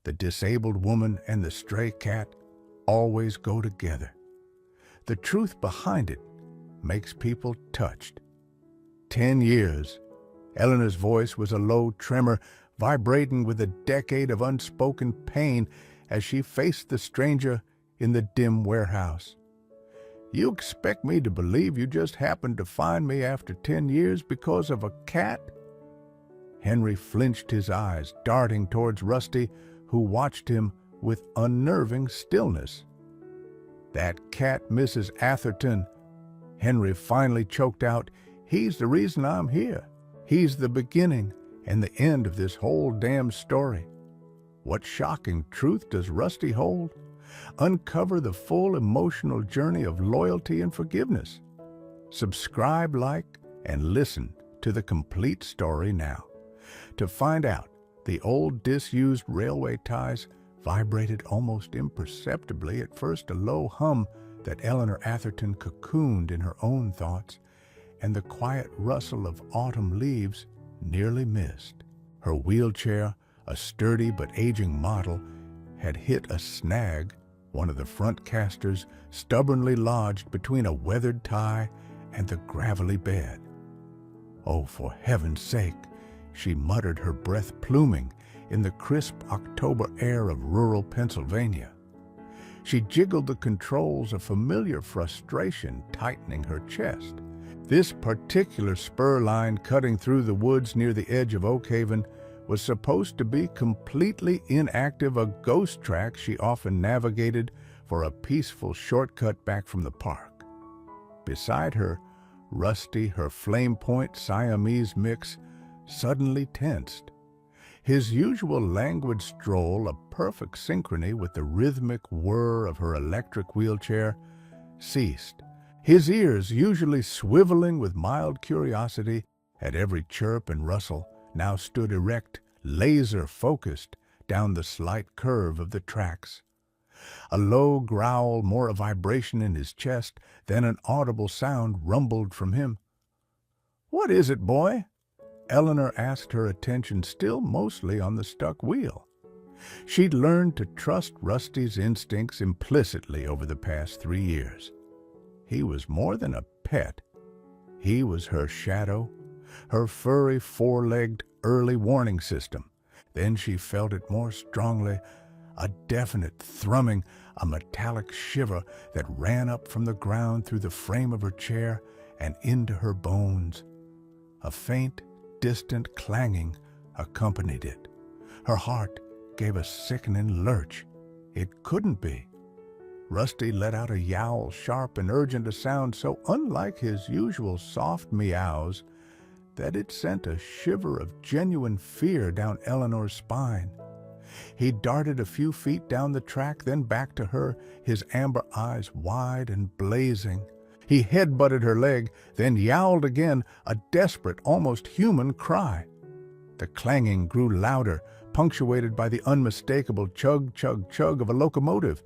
The disabled woman and the stray cat always go together. The truth behind it makes people touched. 10 years. Eleanor's voice was a low tremor, vibrating with a decade of unspoken pain as she faced the stranger in the dim warehouse. You expect me to believe you just happened to find me after 10 years because of a cat? Henry flinched his eyes, darting towards Rusty, who watched him with unnerving stillness. That cat, Mrs. Atherton, Henry finally choked out. He's the reason I'm here. He's the beginning and the end of this whole damn story. What shocking truth does Rusty hold? Uncover the full emotional journey of loyalty and forgiveness. Subscribe, like, and listen to the complete story now. To find out, the old disused railway ties vibrated almost imperceptibly, at first a low hum that Eleanor Atherton cocooned in her own thoughts, and the quiet rustle of autumn leaves nearly missed. Her wheelchair, a sturdy but aging model, had hit a snag, one of the front casters stubbornly lodged between a weathered tie and the gravelly bed. Oh, for heaven's sake, she muttered, her breath pluming in the crisp October air of rural Pennsylvania. She jiggled the controls, a familiar frustration tightening her chest. This particular spur line cutting through the woods near the edge of Oakhaven was supposed to be completely inactive, a ghost track she often navigated for a peaceful shortcut back from the park. Beside her, Rusty, her flame point Siamese mix, suddenly tensed. His usual languid stroll, a perfect synchrony with the rhythmic whir of her electric wheelchair, ceased. His ears, usually swiveling with mild curiosity at every chirp and rustle, now stood erect, laser-focused down the slight curve of the tracks. A low growl, more a vibration in his chest than an audible sound, rumbled from him. "What is it, boy?" Eleanor asked, her attention still mostly on the stuck wheel. She'd learned to trust Rusty's instincts implicitly over the past 3 years. He was more than a pet. He was her shadow, her furry, four-legged early warning system. Then she felt it more strongly, a definite thrumming, a metallic shiver that ran up from the ground through the frame of her chair and into her bones. A faint, distant clanging accompanied it. Her heart gave a sickening lurch. It couldn't be. Rusty let out a yowl, sharp and urgent, a sound so unlike his usual soft meows that it sent a shiver of genuine fear down Eleanor's spine. He darted a few feet down the track, then back to her, his amber eyes wide and blazing. He head-butted her leg, then yowled again, a desperate, almost human cry. The clanging grew louder, punctuated by the unmistakable chug, chug, chug of a locomotive.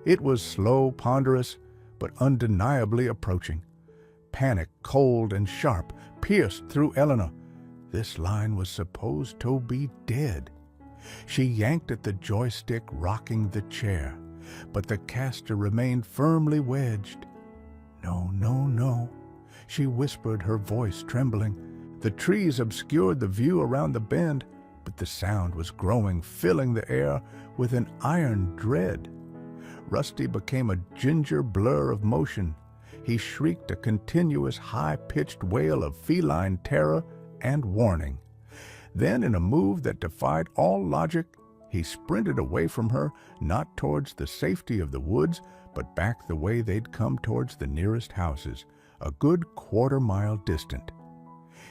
It was slow, ponderous, but undeniably approaching. Panic, cold and sharp, pierced through Eleanor. This line was supposed to be dead. She yanked at the joystick, rocking the chair, but the caster remained firmly wedged. "No, no, no," she whispered, her voice trembling. The trees obscured the view around the bend, but the sound was growing, filling the air with an iron dread. Rusty became a ginger blur of motion. He shrieked a continuous high-pitched wail of feline terror and warning. Then, in a move that defied all logic, he sprinted away from her, not towards the safety of the woods, but back the way they'd come towards the nearest houses, a good quarter-mile distant.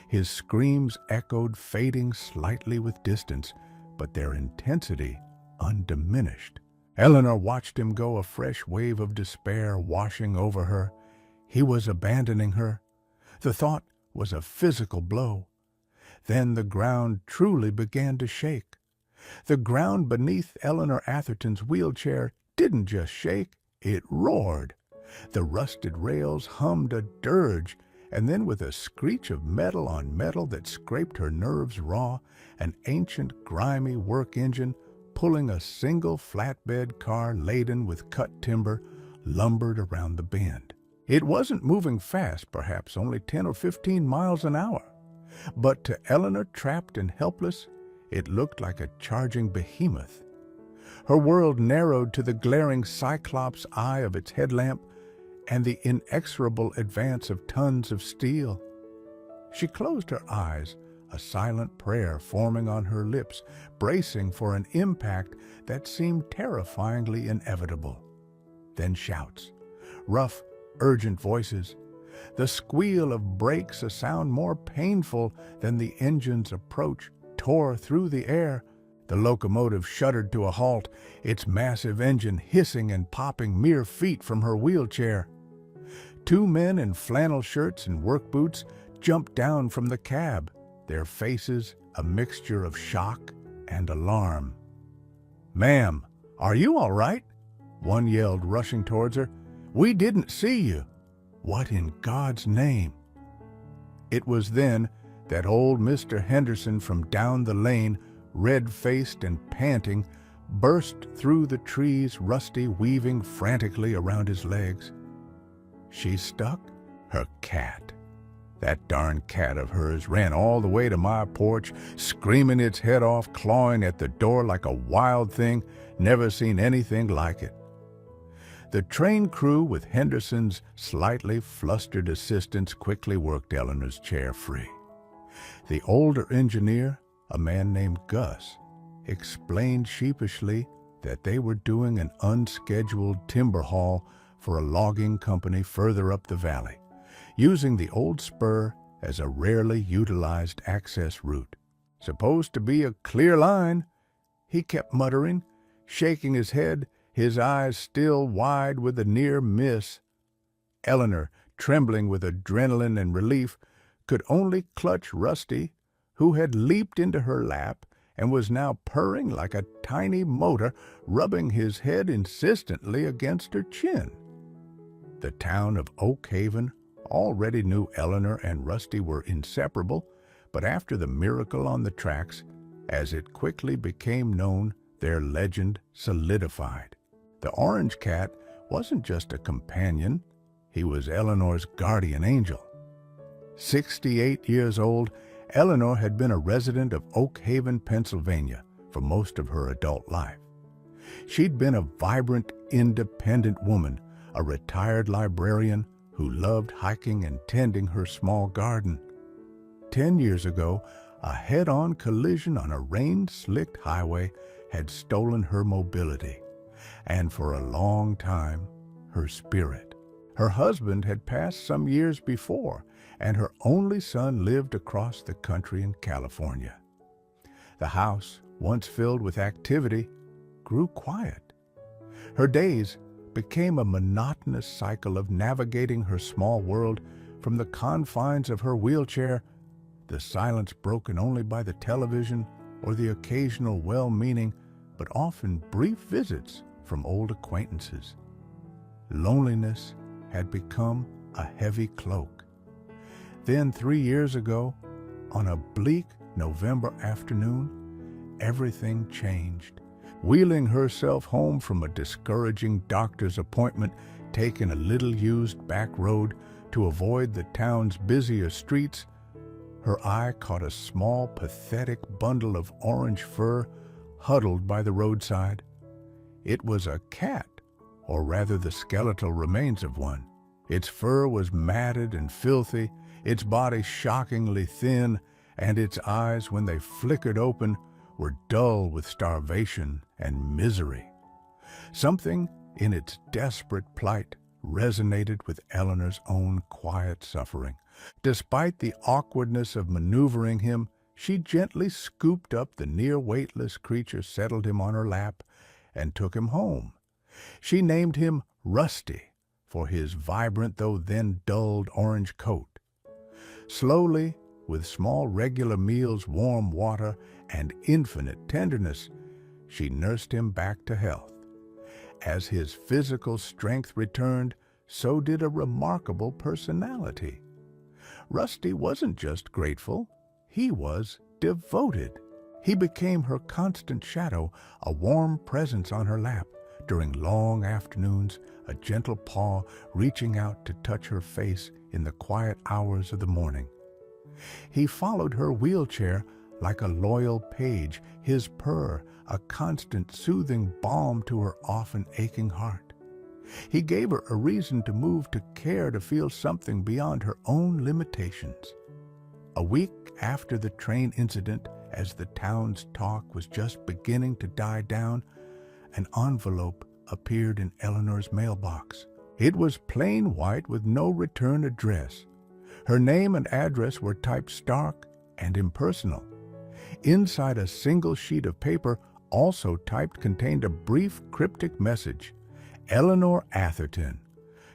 His screams echoed, fading slightly with distance, but their intensity undiminished. Eleanor watched him go, a fresh wave of despair washing over her. He was abandoning her. The thought was a physical blow. Then the ground truly began to shake. The ground beneath Eleanor Atherton's wheelchair didn't just shake, it roared. The rusted rails hummed a dirge, and then with a screech of metal on metal that scraped her nerves raw, an ancient, grimy work engine pulling a single flatbed car laden with cut timber lumbered around the bend. It wasn't moving fast, perhaps only 10 or 15 miles an hour, but to Eleanor, trapped and helpless, it looked like a charging behemoth. Her world narrowed to the glaring cyclops eye of its headlamp and the inexorable advance of tons of steel. She closed her eyes, a silent prayer forming on her lips, bracing for an impact that seemed terrifyingly inevitable. Then shouts, rough, urgent voices, the squeal of brakes, a sound more painful than the engine's approach, tore through the air. The locomotive shuddered to a halt, its massive engine hissing and popping mere feet from her wheelchair. Two men in flannel shirts and work boots jumped down from the cab, their faces a mixture of shock and alarm. "Ma'am, are you all right?" one yelled, rushing towards her. "We didn't see you." "What in God's name?" It was then that old Mr. Henderson from down the lane, red-faced and panting, burst through the trees, Rusty weaving frantically around his legs. She stuck? Her cat. That darn cat of hers ran all the way to my porch, screaming its head off, clawing at the door like a wild thing, never seen anything like it. The train crew, with Henderson's slightly flustered assistance, quickly worked Eleanor's chair free. The older engineer, a man named Gus, explained sheepishly that they were doing an unscheduled timber haul for a logging company further up the valley, using the old spur as a rarely utilized access route. "Supposed to be a clear line," he kept muttering, shaking his head, his eyes still wide with a near miss. Eleanor, trembling with adrenaline and relief, could only clutch Rusty, who had leaped into her lap and was now purring like a tiny motor, rubbing his head insistently against her chin. The town of Oak Haven already knew Eleanor and Rusty were inseparable, but after the miracle on the tracks, as it quickly became known, their legend solidified. The orange cat wasn't just a companion, he was Eleanor's guardian angel. 68 years old, Eleanor had been a resident of Oak Haven, Pennsylvania, for most of her adult life. She'd been a vibrant, independent woman, a retired librarian who loved hiking and tending her small garden. 10 years ago, a head-on collision on a rain-slicked highway had stolen her mobility, and for a long time, her spirit. Her husband had passed some years before, and her only son lived across the country in California. The house, once filled with activity, grew quiet. Her days became a monotonous cycle of navigating her small world from the confines of her wheelchair, the silence broken only by the television or the occasional well-meaning but often brief visits from old acquaintances. Loneliness had become a heavy cloak. Then 3 years ago, on a bleak November afternoon, everything changed. Wheeling herself home from a discouraging doctor's appointment, taking a little-used back road to avoid the town's busier streets, her eye caught a small, pathetic bundle of orange fur huddled by the roadside. It was a cat, or rather the skeletal remains of one. Its fur was matted and filthy, its body shockingly thin, and its eyes, when they flickered open, were dull with starvation and misery. Something in its desperate plight resonated with Eleanor's own quiet suffering. Despite the awkwardness of maneuvering him, she gently scooped up the near-weightless creature, settled him on her lap, and took him home. She named him Rusty for his vibrant, though then dulled, orange coat. Slowly, with small regular meals, warm water, and infinite tenderness, she nursed him back to health. As his physical strength returned, so did a remarkable personality. Rusty wasn't just grateful, he was devoted. He became her constant shadow, a warm presence on her lap during long afternoons, a gentle paw reaching out to touch her face in the quiet hours of the morning. He followed her wheelchair like a loyal page, his purr a constant soothing balm to her often aching heart. He gave her a reason to move, to care, to feel something beyond her own limitations. A week after the train incident, as the town's talk was just beginning to die down, an envelope appeared in Eleanor's mailbox. It was plain white with no return address. Her name and address were typed stark and impersonal. Inside a single sheet of paper, also typed, contained a brief cryptic message. Eleanor Atherton,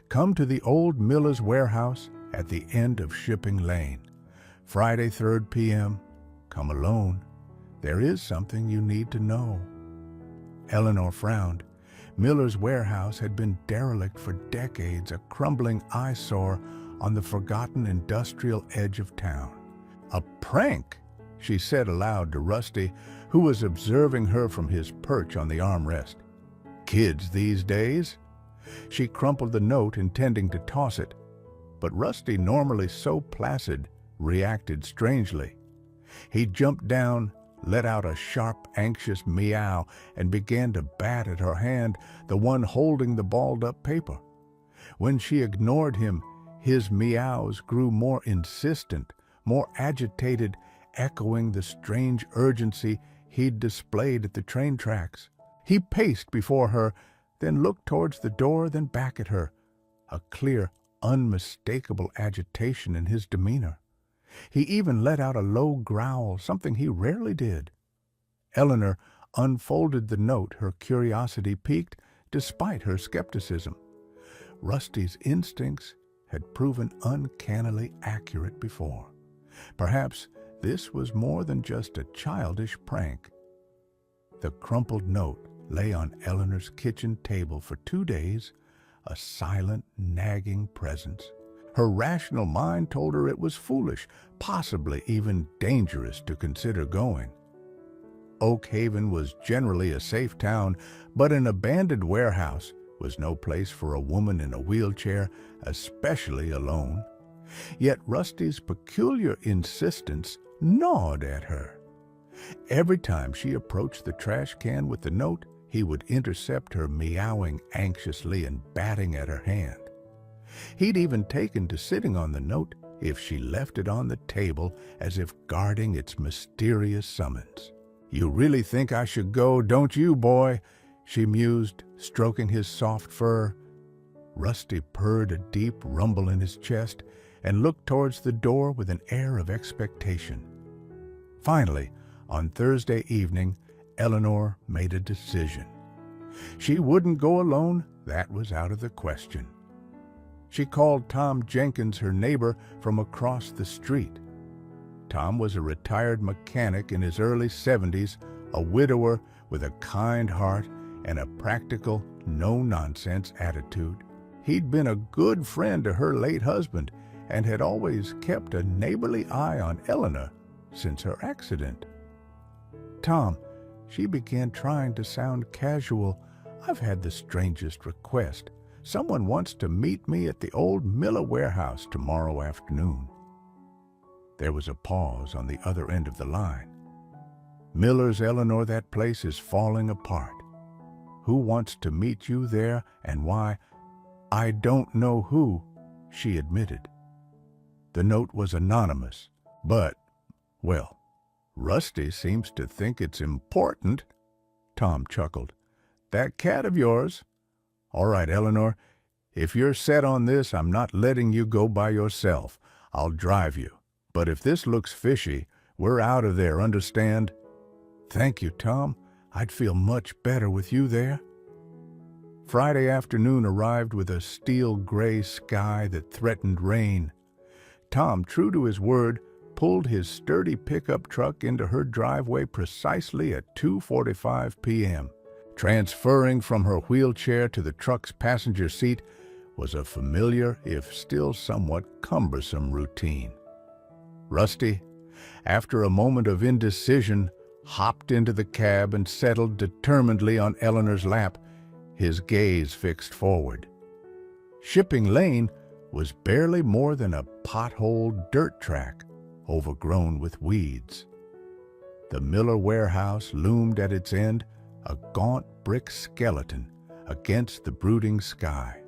come to the old miller's warehouse at the end of Shipping Lane. Friday, 3rd p.m. Come alone. There is something you need to know. Eleanor frowned. Miller's warehouse had been derelict for decades, a crumbling eyesore on the forgotten industrial edge of town. A prank, she said aloud to Rusty, who was observing her from his perch on the armrest. Kids these days. She crumpled the note, intending to toss it, but Rusty, normally so placid, reacted strangely. He jumped down, let out a sharp, anxious meow, and began to bat at her hand, the one holding the balled-up paper. When she ignored him, his meows grew more insistent, more agitated, echoing the strange urgency he'd displayed at the train tracks. He paced before her, then looked towards the door, then back at her, a clear, unmistakable agitation in his demeanor. He even let out a low growl, something he rarely did. Eleanor unfolded the note, her curiosity piqued despite her skepticism. Rusty's instincts had proven uncannily accurate before. Perhaps this was more than just a childish prank. The crumpled note lay on Eleanor's kitchen table for 2 days, a silent, nagging presence. Her rational mind told her it was foolish, possibly even dangerous, to consider going. Oak Haven was generally a safe town, but an abandoned warehouse was no place for a woman in a wheelchair, especially alone. Yet Rusty's peculiar insistence gnawed at her. Every time she approached the trash can with the note, he would intercept her, meowing anxiously and batting at her hand. He'd even taken to sitting on the note if she left it on the table, as if guarding its mysterious summons. "You really think I should go, don't you, boy?" she mused, stroking his soft fur. Rusty purred a deep rumble in his chest and looked towards the door with an air of expectation. Finally, on Thursday evening, Eleanor made a decision. She wouldn't go alone, that was out of the question. She called Tom Jenkins, her neighbor from across the street. Tom was a retired mechanic in his early 70s, a widower with a kind heart and a practical, no-nonsense attitude. He'd been a good friend to her late husband and had always kept a neighborly eye on Eleanor since her accident. "Tom," she began, trying to sound casual, "I've had the strangest request. Someone wants to meet me at the old Miller warehouse tomorrow afternoon." There was a pause on the other end of the line. "Miller's, Eleanor, that place is falling apart. Who wants to meet you there and why?" "I don't know who," she admitted. The note was anonymous, but, well, Rusty seems to think it's important. Tom chuckled. "That cat of yours? All right, Eleanor, if you're set on this, I'm not letting you go by yourself. I'll drive you. But if this looks fishy, we're out of there, understand?" "Thank you, Tom. I'd feel much better with you there." Friday afternoon arrived with a steel-gray sky that threatened rain. Tom, true to his word, pulled his sturdy pickup truck into her driveway precisely at 2:45 p.m. Transferring from her wheelchair to the truck's passenger seat was a familiar, if still somewhat cumbersome, routine. Rusty, after a moment of indecision, hopped into the cab and settled determinedly on Eleanor's lap, his gaze fixed forward. Shipping Lane was barely more than a potholed dirt track, overgrown with weeds. The Miller warehouse loomed at its end, a gaunt brick skeleton against the brooding sky.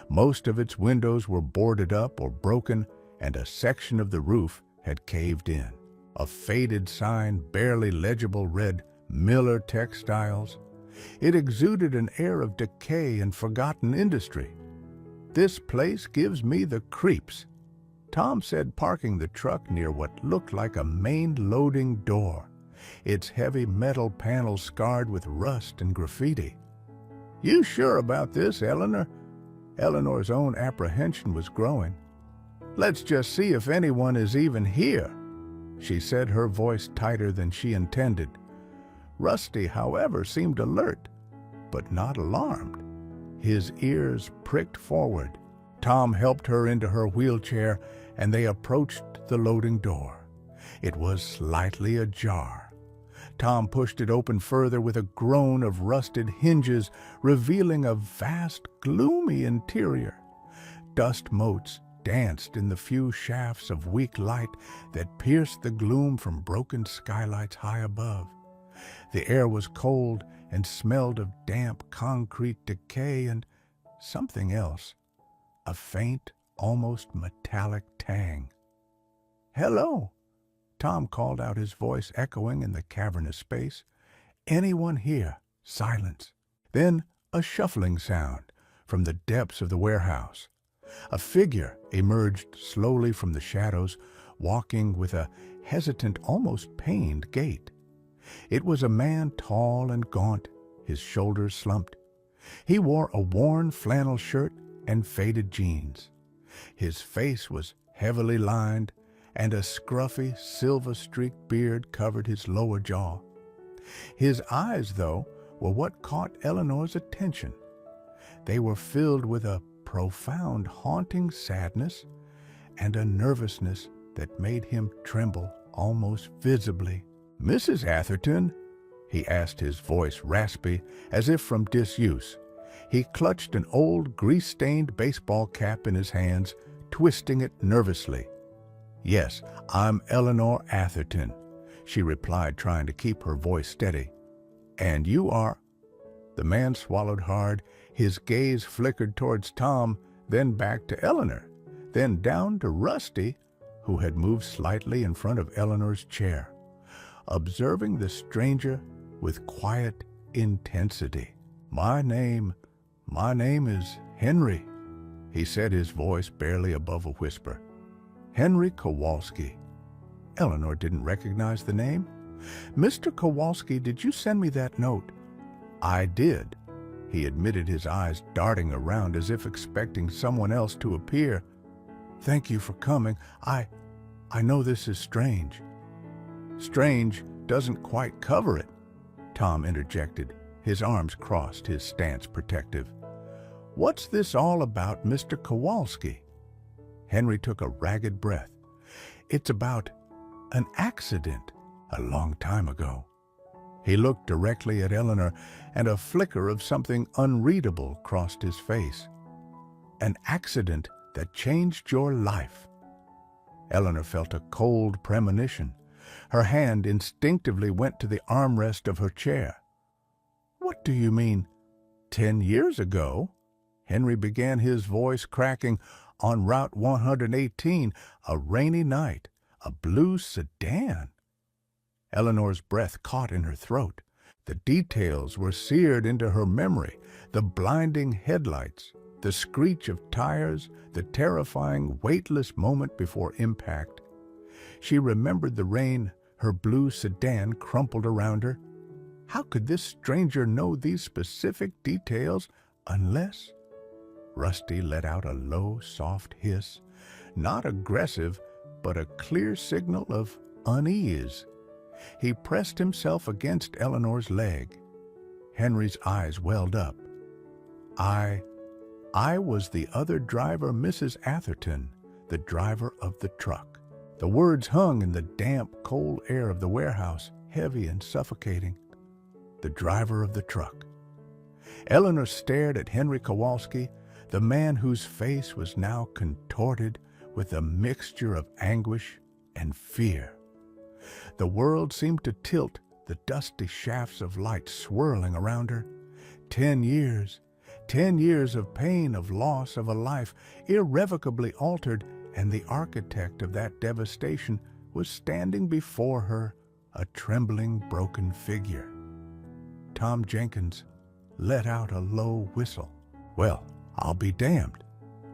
Most of its windows were boarded up or broken, and a section of the roof had caved in. A faded sign barely legible read Miller Textiles. It exuded an air of decay and forgotten industry. "This place gives me the creeps," Tom said, parking the truck near what looked like a main loading door, its heavy metal panel scarred with rust and graffiti. "You sure about this, Eleanor?" Eleanor's own apprehension was growing. "Let's just see if anyone is even here," she said, her voice tighter than she intended. Rusty, however, seemed alert, but not alarmed. His ears pricked forward. Tom helped her into her wheelchair, and they approached the loading door. It was slightly ajar. Tom pushed it open further with a groan of rusted hinges, revealing a vast, gloomy interior. Dust motes danced in the few shafts of weak light that pierced the gloom from broken skylights high above. The air was cold and smelled of damp concrete decay and something else, a faint, almost metallic tang. "Hello," Tom called out, his voice echoing in the cavernous space. "Anyone here?" Silence. Then a shuffling sound from the depths of the warehouse. A figure emerged slowly from the shadows, walking with a hesitant, almost pained gait. It was a man tall and gaunt, his shoulders slumped. He wore a worn flannel shirt and faded jeans. His face was heavily lined, and a scruffy, silver-streaked beard covered his lower jaw. His eyes, though, were what caught Eleanor's attention. They were filled with a profound, haunting sadness and a nervousness that made him tremble almost visibly. "Mrs. Atherton?" he asked, his voice raspy, as if from disuse. He clutched an old, grease-stained baseball cap in his hands, twisting it nervously. "Yes, I'm Eleanor Atherton," she replied, trying to keep her voice steady. "And you are—" The man swallowed hard. His gaze flickered towards Tom, then back to Eleanor, then down to Rusty, who had moved slightly in front of Eleanor's chair, observing the stranger with quiet intensity. My name is Henry," he said, his voice barely above a whisper. "Henry Kowalski." Eleanor didn't recognize the name. "Mr. Kowalski, did you send me that note?" "I did," he admitted, his eyes darting around as if expecting someone else to appear. "Thank you for coming. I know this is strange." "Strange doesn't quite cover it," Tom interjected, his arms crossed, his stance protective. "What's this all about, Mr. Kowalski?" Henry took a ragged breath. "It's about an accident a long time ago." He looked directly at Eleanor, and a flicker of something unreadable crossed his face. "An accident that changed your life." Eleanor felt a cold premonition. Her hand instinctively went to the armrest of her chair. "What do you mean? 10 years ago?" Henry began, his voice cracking. "On Route 118, a rainy night, a blue sedan." Eleanor's breath caught in her throat. The details were seared into her memory: the blinding headlights, the screech of tires, the terrifying, weightless moment before impact. She remembered the rain, her blue sedan crumpled around her. How could this stranger know these specific details unless— Rusty let out a low, soft hiss, not aggressive, but a clear signal of unease. He pressed himself against Eleanor's leg. Henry's eyes welled up. I was the other driver, Mrs. Atherton, the driver of the truck." The words hung in the damp, cold air of the warehouse. heavy and suffocating, the driver of the truck. Eleanor stared at Henry Kowalski, the man whose face was now contorted with a mixture of anguish and fear. The world seemed to tilt, the dusty shafts of light swirling around her. 10 years, 10 years of pain, of loss of a life irrevocably altered, and the architect of that devastation was standing before her, a trembling, broken figure. Tom Jenkins let out a low whistle. "Well, I'll be damned."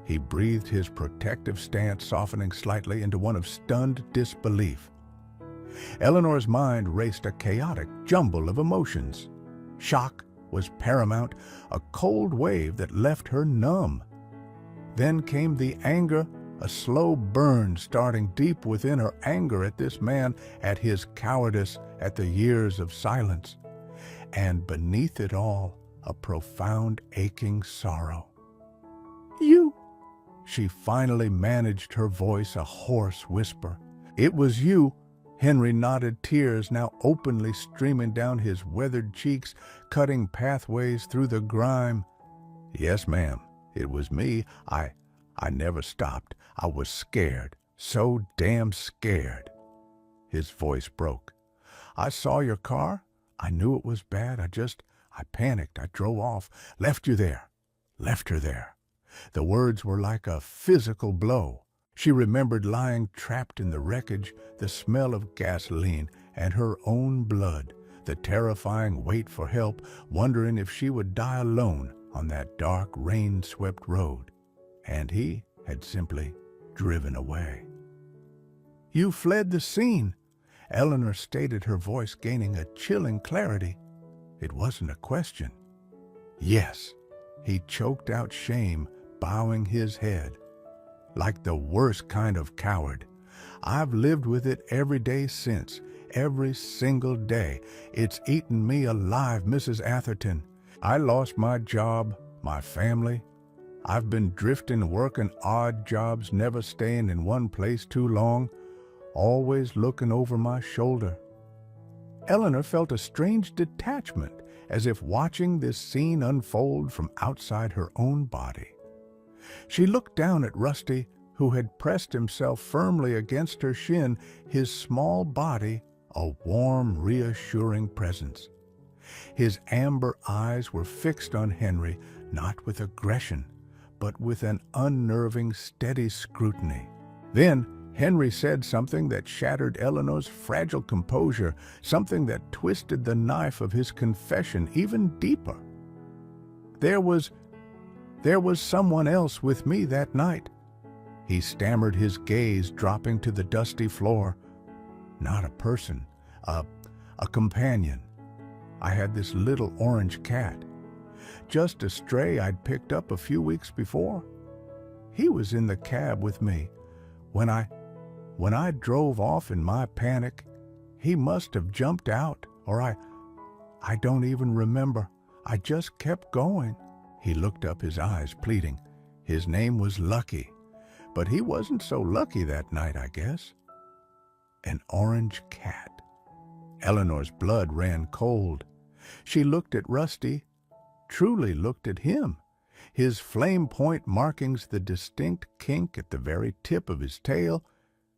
He breathed, his protective stance softening slightly into one of stunned disbelief. Eleanor's mind raced a chaotic jumble of emotions. Shock was paramount, a cold wave that left her numb. Then came the anger, a slow burn starting deep within her, anger at this man, at his cowardice, at the years of silence. And beneath it all, a profound aching sorrow. "You!" She finally managed her voice, a hoarse whisper. "It was you." Henry nodded, tears now openly streaming down his weathered cheeks, cutting pathways through the grime. "Yes, ma'am, it was me. I never stopped. I was scared, so damn scared." His voice broke. "I saw your car. I knew it was bad. I panicked. I drove off, left you there, left her there." The words were like a physical blow. She remembered lying trapped in the wreckage, the smell of gasoline and her own blood, the terrifying wait for help, wondering if she would die alone on that dark, rain-swept road. And he had simply driven away. "You fled the scene," Eleanor stated, her voice gaining a chilling clarity. It wasn't a question. "Yes," he choked out shame, bowing his head. "Like the worst kind of coward. I've lived with it every day since, every single day. It's eaten me alive, Mrs. Atherton. I lost my job, my family. I've been drifting, working odd jobs, never staying in one place too long, always looking over my shoulder." Eleanor felt a strange detachment, as if watching this scene unfold from outside her own body. She looked down at Rusty, who had pressed himself firmly against her shin, his small body a warm, reassuring presence. His amber eyes were fixed on Henry, not with aggression, but with an unnerving, steady scrutiny. Then Henry said something that shattered Eleanor's fragile composure, something that twisted the knife of his confession even deeper. There was someone else with me that night." He stammered, his gaze dropping to the dusty floor. "Not a person, a companion. I had this little orange cat, just a stray I'd picked up a few weeks before. He was in the cab with me. When I drove off in my panic, he must have jumped out, or I don't even remember. I just kept going." He looked up, his eyes pleading. His name was Lucky, but he wasn't so lucky that night, I guess. An orange cat. Eleanor's blood ran cold. She looked at Rusty, truly looked at him, his flame point markings, the distinct kink at the very tip of his tail.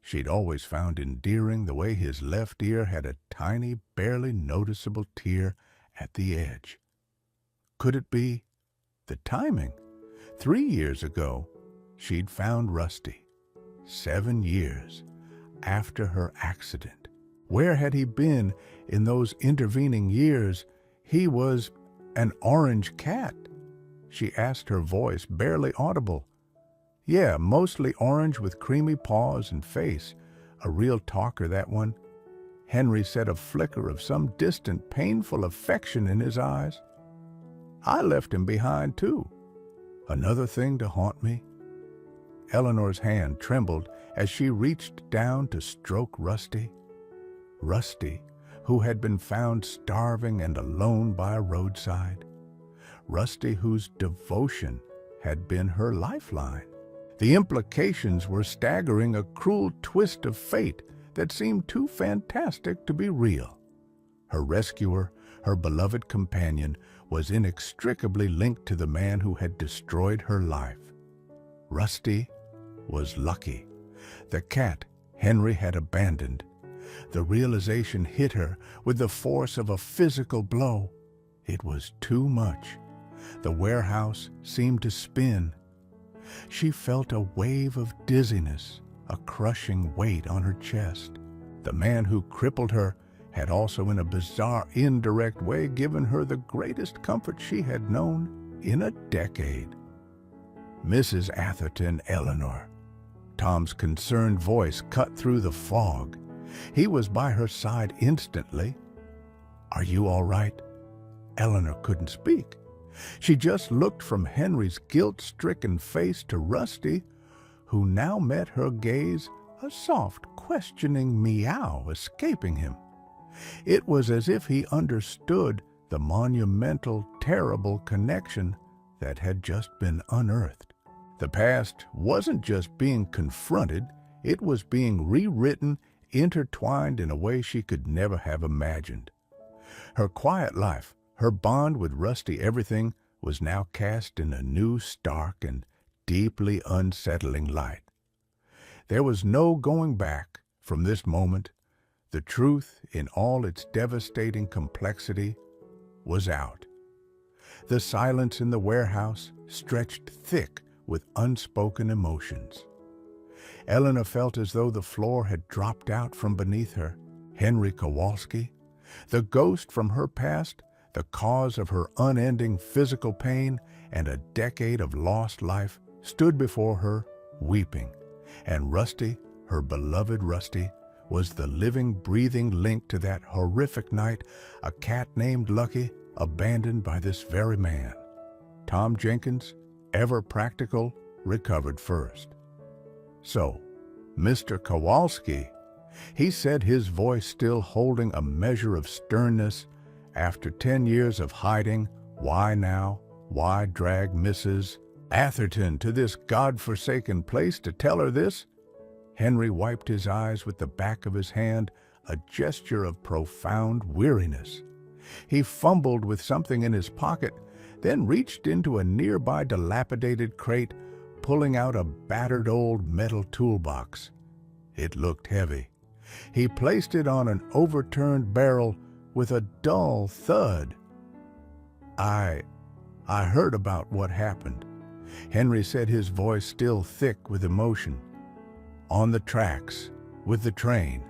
She'd always found endearing the way his left ear had a tiny, barely noticeable tear at the edge. Could it be the timing? 3 years ago, she'd found Rusty. 7 years after her accident. Where had he been in those intervening years? He was an orange cat. She asked, her voice barely audible. "Yeah, mostly orange with creamy paws and face. A real talker, that one." Henry said, a flicker of some distant, painful affection in his eyes. "I left him behind, too. Another thing to haunt me." Eleanor's hand trembled as she reached down to stroke Rusty. Rusty, who had been found starving and alone by a roadside. Rusty, whose devotion had been her lifeline. The implications were staggering, a cruel twist of fate that seemed too fantastic to be real. Her rescuer, her beloved companion, was inextricably linked to the man who had destroyed her life. Rusty was Lucky, the cat Henry had abandoned. The realization hit her with the force of a physical blow. It was too much. The warehouse seemed to spin. She felt a wave of dizziness, a crushing weight on her chest. The man who crippled her had also, in a bizarre, indirect way, given her the greatest comfort she had known in a decade. Mrs. Atherton Eleanor. Tom's concerned voice cut through the fog. He was by her side instantly. "Are you all right?" Eleanor couldn't speak. She just looked from Henry's guilt-stricken face to Rusty, who now met her gaze, a soft, questioning meow escaping him. It was as if he understood the monumental, terrible connection that had just been unearthed. The past wasn't just being confronted, it was being rewritten, intertwined in a way she could never have imagined. Her quiet life, her bond with Rusty everything, was now cast in a new, stark, and deeply unsettling light. There was no going back from this moment. The truth, in all its devastating complexity, was out. The silence in the warehouse stretched thick with unspoken emotions. Eleanor felt as though the floor had dropped out from beneath her. Henry Kowalski, the ghost from her past, the cause of her unending physical pain and a decade of lost life, stood before her, weeping. And Rusty, her beloved Rusty, was the living, breathing link to that horrific night, a cat named Lucky, abandoned by this very man. Tom Jenkins, ever practical, recovered first. "So, Mr. Kowalski," he said, his voice still holding a measure of sternness, "after 10 years of hiding, why now? Why drag Mrs. Atherton to this God-forsaken place to tell her this?" Henry wiped his eyes with the back of his hand, a gesture of profound weariness. He fumbled with something in his pocket, then reached into a nearby dilapidated crate, pulling out a battered old metal toolbox. It looked heavy. He placed it on an overturned barrel with a dull thud. I heard about what happened," Henry said, his voice still thick with emotion. "On the tracks, with the train."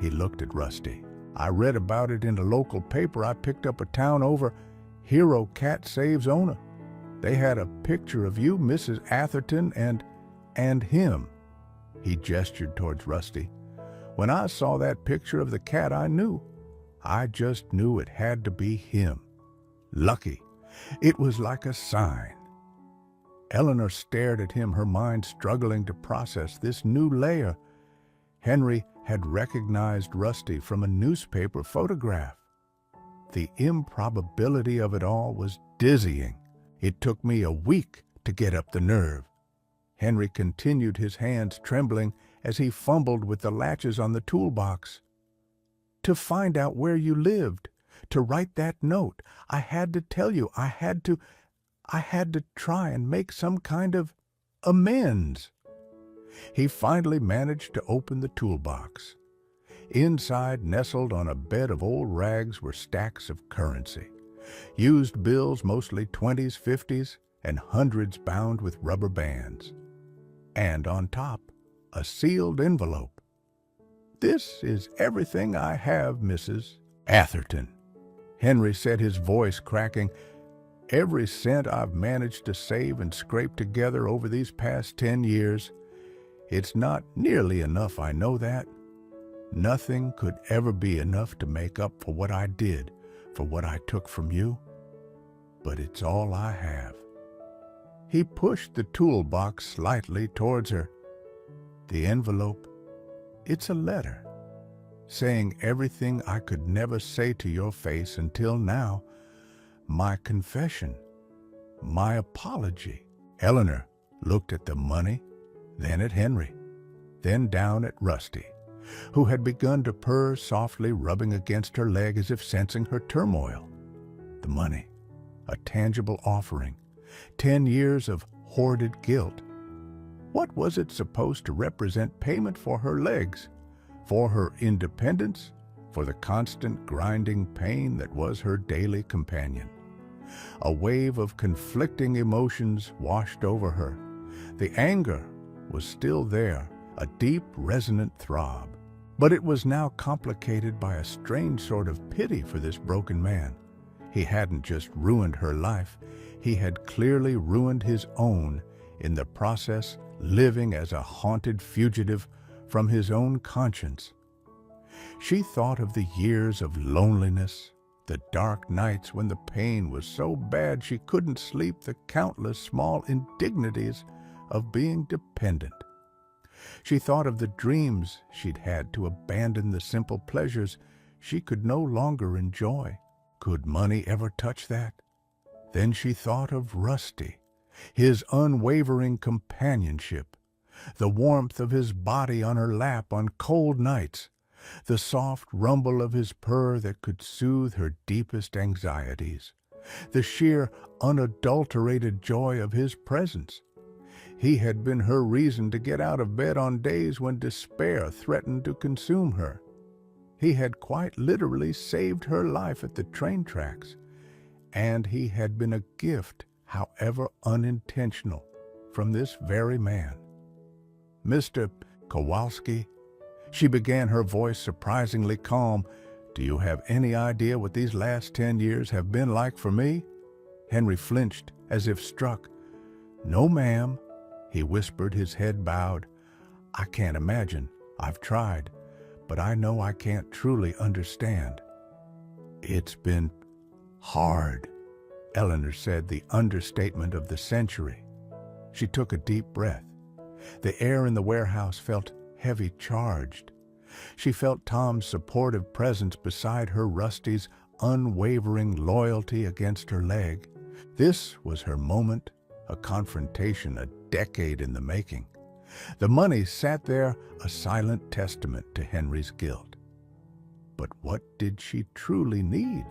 He looked at Rusty. "I read about it in a local paper I picked up a town over. Hero Cat Saves Owner. They had a picture of you, Mrs. Atherton, and him." He gestured towards Rusty. "When I saw that picture of the cat, I knew. I just knew it had to be him. Lucky. It was like a sign." Eleanor stared at him, her mind struggling to process this new layer. Henry had recognized Rusty from a newspaper photograph. The improbability of it all was dizzying. "It took me a week to get up the nerve." Henry continued, his hands trembling as he fumbled with the latches on the toolbox. "To find out where you lived, to write that note. I had to tell you, I had to try and make some kind of amends." He finally managed to open the toolbox. Inside, nestled on a bed of old rags, were stacks of currency. Used bills, mostly 20s, 50s, and hundreds bound with rubber bands. And on top, a sealed envelope. "This is everything I have, Mrs. Atherton," Henry said, his voice cracking. "Every cent I've managed to save and scrape together over these past 10 years. It's not nearly enough, I know that. Nothing could ever be enough to make up for what I did, for what I took from you. But it's all I have." He pushed the toolbox slightly towards her. "The envelope, it's a letter, saying everything I could never say to your face until now. My confession, my apology." Eleanor looked at the money, then at Henry, then down at Rusty. who had begun to purr softly, rubbing against her leg as if sensing her turmoil. The money, a tangible offering, 10 years of hoarded guilt. What was it supposed to represent? Payment for her legs, for her independence, for the constant grinding pain that was her daily companion? A wave of conflicting emotions washed over her. The anger was still there, a deep, resonant throb. But it was now complicated by a strange sort of pity for this broken man. He hadn't just ruined her life, he had clearly ruined his own in the process, living as a haunted fugitive from his own conscience. She thought of the years of loneliness, the dark nights when the pain was so bad she couldn't sleep, the countless small indignities of being dependent. She thought of the dreams she'd had to abandon the simple pleasures she could no longer enjoy. Could money ever touch that? Then she thought of Rusty, his unwavering companionship, the warmth of his body on her lap on cold nights, the soft rumble of his purr that could soothe her deepest anxieties, the sheer, unadulterated joy of his presence. He had been her reason to get out of bed on days when despair threatened to consume her. He had quite literally saved her life at the train tracks, and he had been a gift, however unintentional, from this very man. Mr. Kowalski, she began, her voice surprisingly calm, do you have any idea what these last 10 years have been like for me? Henry flinched, as if struck. No, ma'am, he whispered, his head bowed. I can't imagine. I've tried, but I know I can't truly understand. It's been hard, Eleanor said, the understatement of the century. She took a deep breath. The air in the warehouse felt heavy charged. She felt Tom's supportive presence beside her, Rusty's unwavering loyalty against her leg. This was her moment, a confrontation a decade in the making. The money sat there, a silent testament to Henry's guilt. But what did she truly need?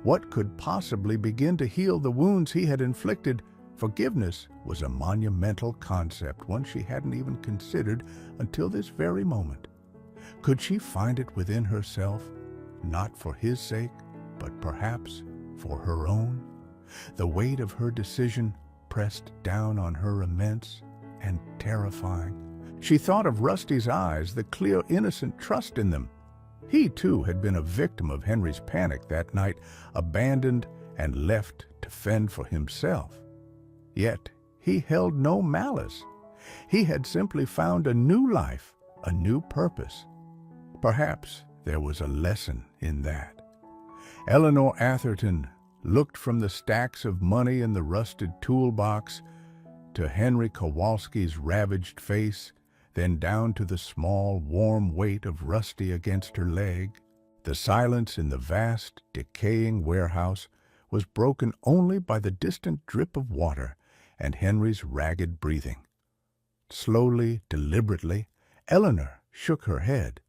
What could possibly begin to heal the wounds he had inflicted? Forgiveness was a monumental concept, one she hadn't even considered until this very moment. Could she find it within herself, not for his sake, but perhaps for her own? The weight of her decision pressed down on her, immense and terrifying. She thought of Rusty's eyes, the clear, innocent trust in them. He, too, had been a victim of Henry's panic that night, abandoned and left to fend for himself. Yet he held no malice. He had simply found a new life, a new purpose. Perhaps there was a lesson in that. Eleanor Atherton looked from the stacks of money in the rusted toolbox to Henry Kowalski's ravaged face, then down to the small, warm weight of Rusty against her leg. The silence in the vast, decaying warehouse was broken only by the distant drip of water and Henry's ragged breathing. Slowly, deliberately, Eleanor shook her head.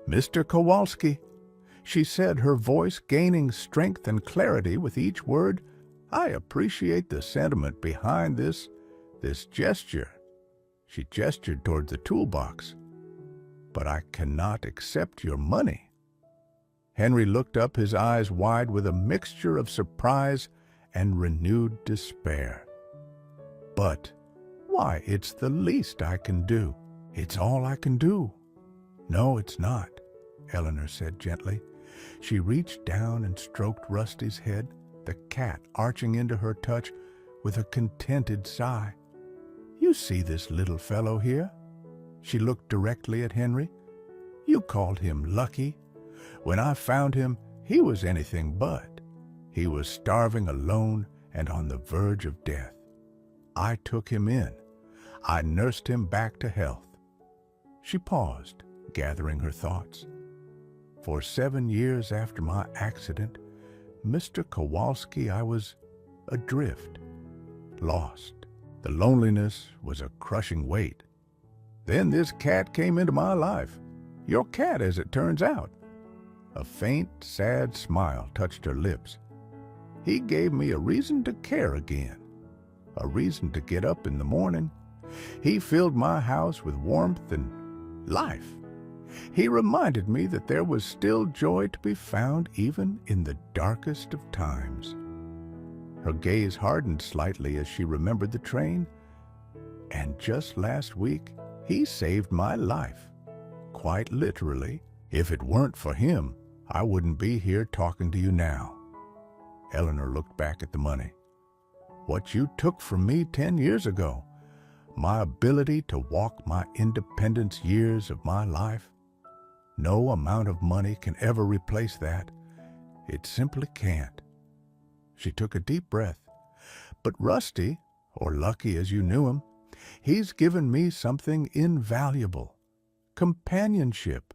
Mr. Kowalski, she said, her voice gaining strength and clarity with each word, I appreciate the sentiment behind this gesture. She gestured toward the toolbox. But I cannot accept your money. Henry looked up, his eyes wide with a mixture of surprise and renewed despair. But why, it's the least I can do. It's all I can do. No, it's not, Eleanor said gently. She reached down and stroked Rusty's head, the cat arching into her touch with a contented sigh. You see this little fellow here? She looked directly at Henry. You called him lucky. When I found him, he was anything but. He was starving, alone, and on the verge of death. I took him in. I nursed him back to health. She paused, gathering her thoughts. For 7 years after my accident, Mr. Kowalski, I was adrift, lost. The loneliness was a crushing weight. Then this cat came into my life. Your cat, as it turns out." A faint, sad smile touched her lips. "He gave me a reason to care again, a reason to get up in the morning. He filled my house with warmth and life. He reminded me that there was still joy to be found even in the darkest of times." Her gaze hardened slightly as she remembered the train. "And just last week, he saved my life. Quite literally. If it weren't for him, I wouldn't be here talking to you now." Eleanor looked back at the money. "What you took from me 10 years ago, my ability to walk my independence years of my life, no amount of money can ever replace that. It simply can't." She took a deep breath. "But Rusty, or Lucky as you knew him, he's given me something invaluable. Companionship,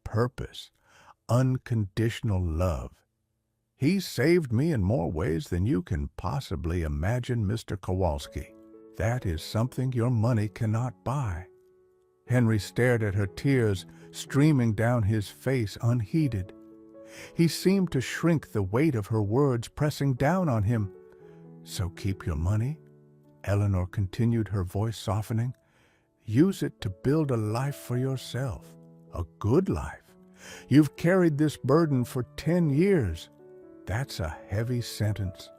purpose, unconditional love. He saved me in more ways than you can possibly imagine, Mr. Kowalski. That is something your money cannot buy." Henry stared at her, tears streaming down his face unheeded. He seemed to shrink, the weight of her words pressing down on him. "So keep your money," Eleanor continued, her voice softening. "Use it to build a life for yourself, a good life. You've carried this burden for 10 years. That's a heavy sentence."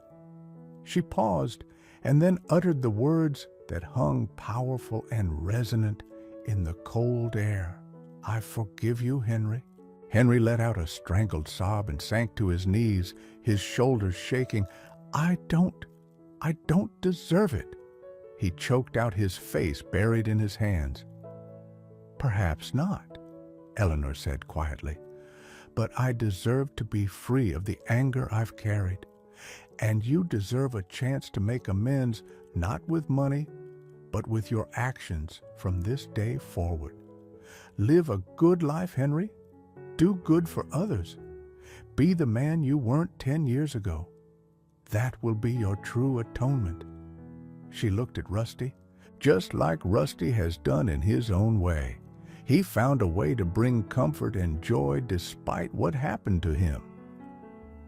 She paused and then uttered the words that hung powerful and resonant in the cold air. "I forgive you, Henry." Henry let out a strangled sob and sank to his knees, his shoulders shaking. I don't deserve it." He choked out, his face buried in his hands. "Perhaps not," Eleanor said quietly. "But I deserve to be free of the anger I've carried. And you deserve a chance to make amends, not with money, but with your actions from this day forward. Live a good life, Henry. Do good for others. Be the man you weren't 10 years ago. That will be your true atonement." She looked at Rusty. Just like Rusty has done in his own way, he found a way to bring comfort and joy despite what happened to him.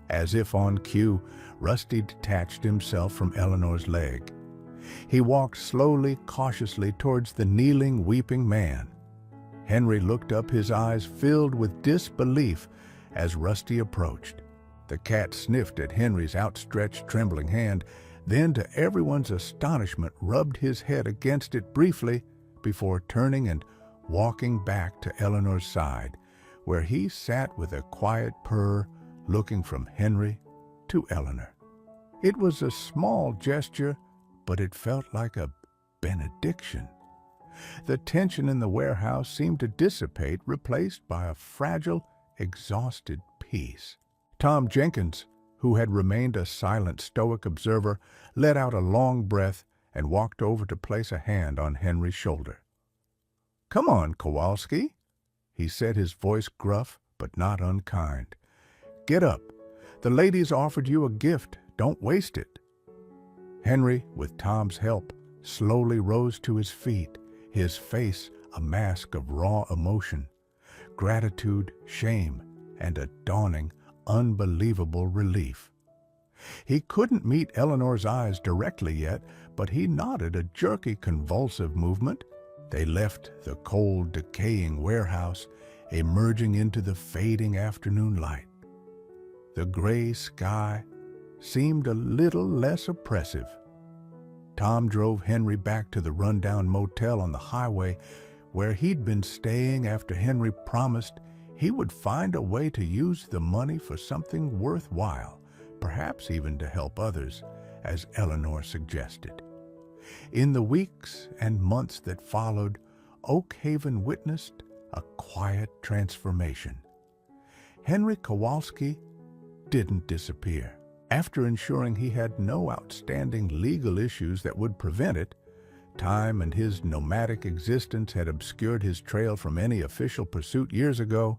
As if on cue, Rusty detached himself from Eleanor's leg. He walked slowly, cautiously towards the kneeling, weeping man. Henry looked up, his eyes filled with disbelief as Rusty approached. The cat sniffed at Henry's outstretched, trembling hand, then, to everyone's astonishment, rubbed his head against it briefly before turning and walking back to Eleanor's side, where he sat with a quiet purr, looking from Henry to Eleanor. It was a small gesture, but it felt like a benediction. The tension in the warehouse seemed to dissipate, replaced by a fragile, exhausted peace. Tom Jenkins, who had remained a silent, stoic observer, let out a long breath and walked over to place a hand on Henry's shoulder. "Come on, Kowalski," he said, his voice gruff but not unkind. "Get up. The ladies offered you a gift. Don't waste it." Henry, with Tom's help, slowly rose to his feet, his face a mask of raw emotion, gratitude, shame, and a dawning, unbelievable relief. He couldn't meet Eleanor's eyes directly yet, but he nodded, a jerky, convulsive movement. They left the cold, decaying warehouse, emerging into the fading afternoon light. The gray sky seemed a little less oppressive. Tom drove Henry back to the rundown motel on the highway where he'd been staying after Henry promised he would find a way to use the money for something worthwhile, perhaps even to help others, as Eleanor suggested. In the weeks and months that followed, Oak Haven witnessed a quiet transformation. Henry Kowalski didn't disappear. After ensuring he had no outstanding legal issues that would prevent it, time and his nomadic existence had obscured his trail from any official pursuit years ago,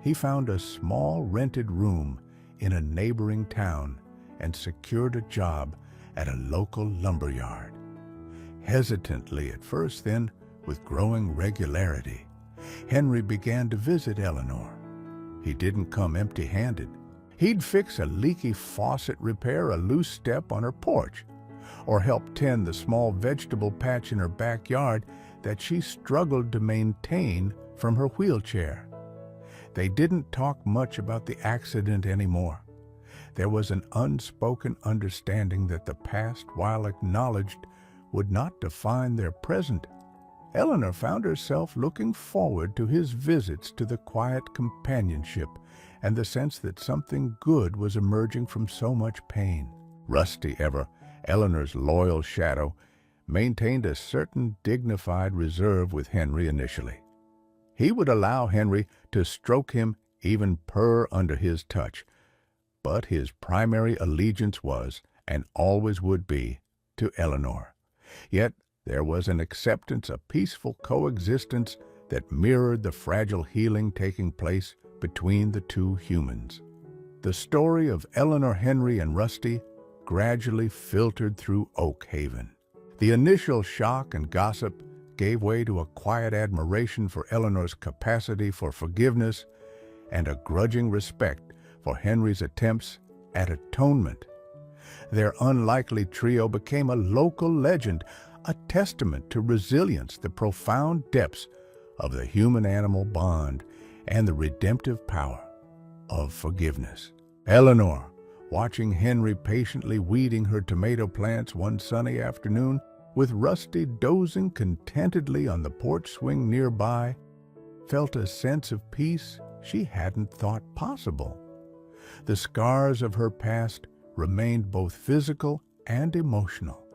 he found a small rented room in a neighboring town and secured a job at a local lumberyard. Hesitantly at first, then with growing regularity, Henry began to visit Eleanor. He didn't come empty-handed. He'd fix a leaky faucet, repair a loose step on her porch, or help tend the small vegetable patch in her backyard that she struggled to maintain from her wheelchair. They didn't talk much about the accident anymore. There was an unspoken understanding that the past, while acknowledged, would not define their present. Eleanor found herself looking forward to his visits, to the quiet companionship and the sense that something good was emerging from so much pain. Rusty, ever Eleanor's loyal shadow, maintained a certain dignified reserve with Henry initially. He would allow Henry to stroke him, even purr under his touch, but his primary allegiance was, and always would be, to Eleanor. Yet there was an acceptance, a peaceful coexistence that mirrored the fragile healing taking place between the two humans. The story of Eleanor, Henry, and Rusty gradually filtered through Oak Haven. The initial shock and gossip gave way to a quiet admiration for Eleanor's capacity for forgiveness and a grudging respect for Henry's attempts at atonement. Their unlikely trio became a local legend, a testament to resilience, the profound depths of the human-animal bond, and the redemptive power of forgiveness. Eleanor, watching Henry patiently weeding her tomato plants one sunny afternoon, with Rusty dozing contentedly on the porch swing nearby, felt a sense of peace she hadn't thought possible. The scars of her past remained both physical and emotional,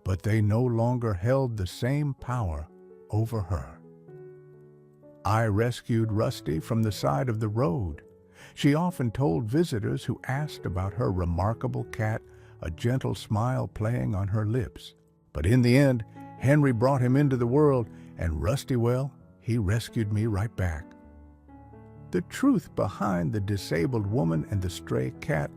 but they no longer held the same power over her. I rescued Rusty from the side of the road. She often told visitors who asked about her remarkable cat, a gentle smile playing on her lips. But in the end, Henry brought him into the world, and Rusty, well, he rescued me right back. The truth behind the disabled woman and the stray cat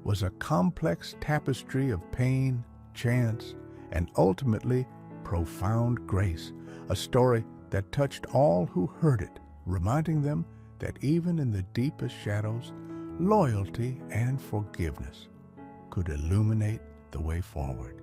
was a complex tapestry of pain, chance, and ultimately profound grace, a story that touched all who heard it, reminding them that even in the deepest shadows, loyalty and forgiveness could illuminate the way forward.